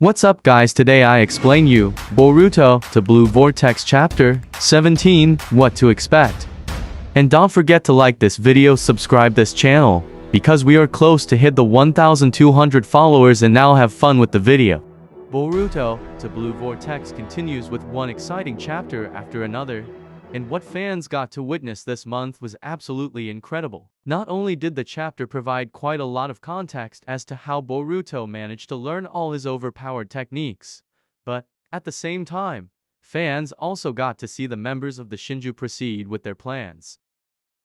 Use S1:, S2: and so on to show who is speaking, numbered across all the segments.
S1: What's up guys, today I explain you Boruto to Blue Vortex chapter 17, what to expect. And don't forget to like this video, subscribe this channel, because we are close to hit the 1200 followers and now have fun with the video. Boruto to Blue Vortex continues with one exciting chapter after another, and what fans got to witness this month was absolutely incredible. Not only did the chapter provide quite a lot of context as to how Boruto managed to learn all his overpowered techniques, but, at the same time, fans also got to see the members of the Shinju proceed with their plans.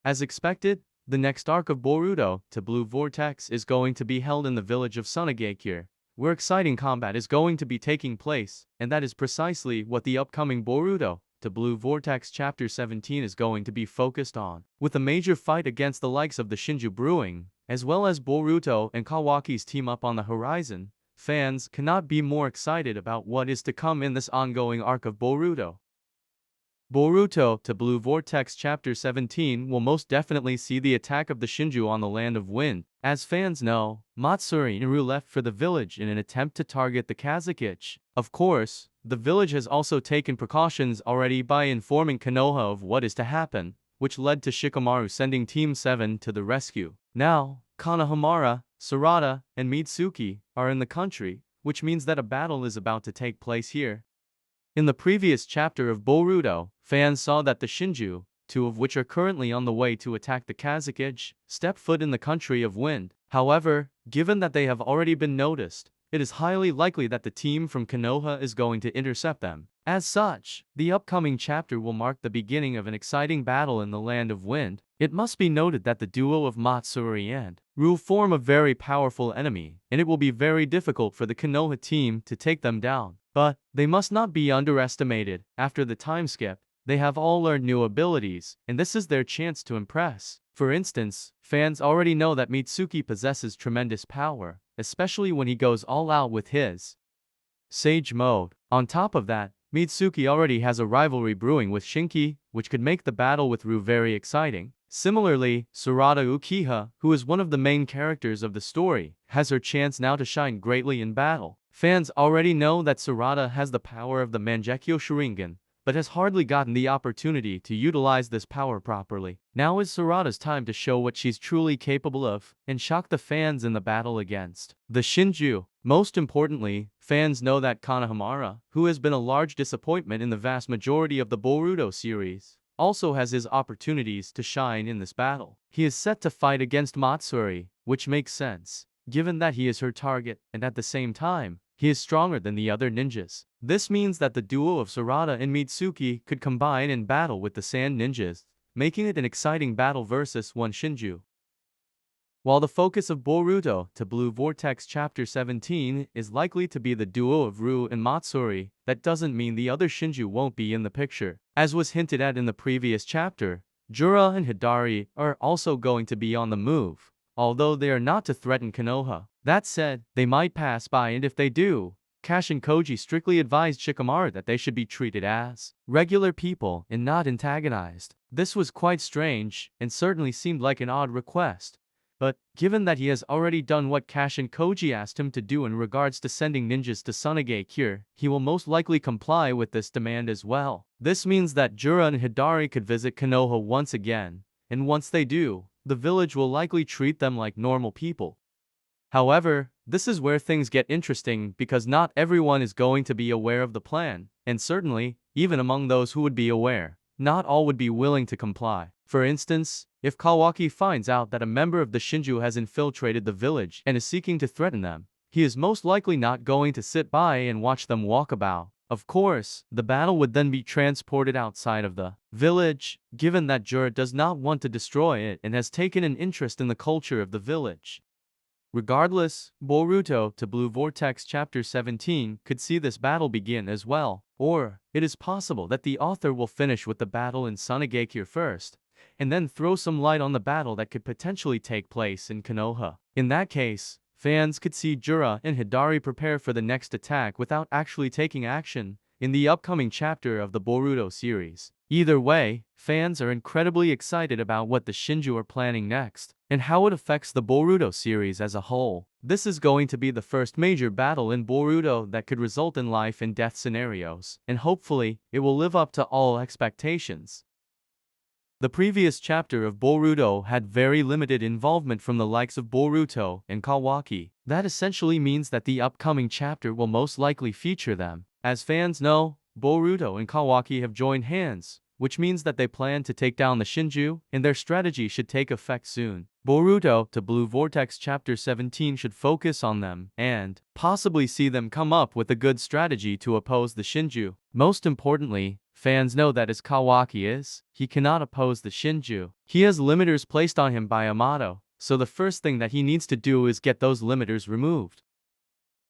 S1: As expected, the next arc of Boruto to Blue Vortex is going to be held in the village of Sunagakure, where exciting combat is going to be taking place, and that is precisely what the upcoming Boruto to Blue Vortex Chapter 17 is going to be focused on, with a major fight against the likes of the Shinju brewing, as well as Boruto and Kawaki's team up on the horizon. Fans cannot be more excited about what is to come in this ongoing arc of Boruto. Boruto to Blue Vortex Chapter 17 will most definitely see the attack of the Shinju on the Land of Wind. As fans know, Matsuri and Ru left for the village in an attempt to target the Kazakage. Of course, the village has also taken precautions already by informing Konoha of what is to happen, which led to Shikamaru sending Team 7 to the rescue. Now, Konohamaru, Sarada, and Mitsuki are in the country, which means that a battle is about to take place here. In the previous chapter of Boruto, fans saw that the Shinju, two of which are currently on the way to attack the Kazakage, step foot in the country of Wind. However, given that they have already been noticed, it is highly likely that the team from Konoha is going to intercept them. As such, the upcoming chapter will mark the beginning of an exciting battle in the Land of Wind. It must be noted that the duo of Matsuri and Ru form a very powerful enemy, and it will be very difficult for the Konoha team to take them down. But they must not be underestimated. After the time skip, they have all learned new abilities, and this is their chance to impress. For instance, fans already know that Mitsuki possesses tremendous power, especially when he goes all out with his Sage mode. On top of that, Mitsuki already has a rivalry brewing with Shinki, which could make the battle with Ru very exciting. Similarly, Sarada Uchiha, who is one of the main characters of the story, has her chance now to shine greatly in battle. Fans already know that Sarada has the power of the Mangekyo Sharingan, but has hardly gotten the opportunity to utilize this power properly. Now is Sarada's time to show what she's truly capable of, and shock the fans in the battle against the Shinju. Most importantly, fans know that Konohamaru, who has been a large disappointment in the vast majority of the Boruto series, also has his opportunities to shine in this battle. He is set to fight against Matsuri, which makes sense, given that he is her target, and at the same time, he is stronger than the other ninjas. This means that the duo of Sarada and Mitsuki could combine in battle with the Sand Ninjas, making it an exciting battle versus one Shinju. While the focus of Boruto to Blue Vortex Chapter 17 is likely to be the duo of Ru and Matsuri, that doesn't mean the other Shinju won't be in the picture. As was hinted at in the previous chapter, Jura and Hidari are also going to be on the move, although they are not to threaten Konoha. That said, they might pass by, and if they do, Kashin Koji strictly advised Shikamaru that they should be treated as regular people and not antagonized. This was quite strange, and certainly seemed like an odd request. But, given that he has already done what Kashin Koji asked him to do in regards to sending ninjas to Sunagakure, he will most likely comply with this demand as well. This means that Jura and Hidari could visit Konoha once again, and once they do, the village will likely treat them like normal people. However, this is where things get interesting because not everyone is going to be aware of the plan, and certainly, even among those who would be aware, not all would be willing to comply. For instance, if Kawaki finds out that a member of the Shinju has infiltrated the village and is seeking to threaten them, he is most likely not going to sit by and watch them walk about. Of course, the battle would then be transported outside of the village, given that Jura does not want to destroy it and has taken an interest in the culture of the village. Regardless, Boruto to Blue Vortex Chapter 17 could see this battle begin as well, or it is possible that the author will finish with the battle in Sunagakure first, and then throw some light on the battle that could potentially take place in Konoha. In that case, fans could see Jura and Hidari prepare for the next attack without actually taking action in the upcoming chapter of the Boruto series. Either way, fans are incredibly excited about what the Shinju are planning next. and how it affects the Boruto series as a whole. This is going to be the first major battle in Boruto that could result in life and death scenarios, and hopefully, it will live up to all expectations. The previous chapter of Boruto had very limited involvement from the likes of Boruto and Kawaki. That essentially means that the upcoming chapter will most likely feature them. As fans know, Boruto and Kawaki have joined hands, which means that they plan to take down the Shinju, and their strategy should take effect soon. Boruto to Blue Vortex Chapter 17 should focus on them, and possibly see them come up with a good strategy to oppose the Shinju. Most importantly, fans know that as Kawaki is, he cannot oppose the Shinju. He has limiters placed on him by Yamato, so the first thing that he needs to do is get those limiters removed.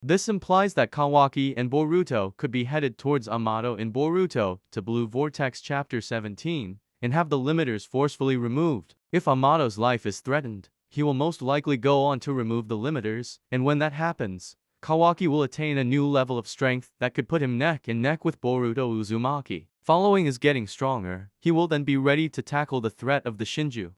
S1: This implies that Kawaki and Boruto could be headed towards Yamato in Boruto to Blue Vortex Chapter 17 and have the limiters forcefully removed. If Yamato's life is threatened, he will most likely go on to remove the limiters, and when that happens, Kawaki will attain a new level of strength that could put him neck and neck with Boruto Uzumaki. Following his getting stronger, he will then be ready to tackle the threat of the Shinju.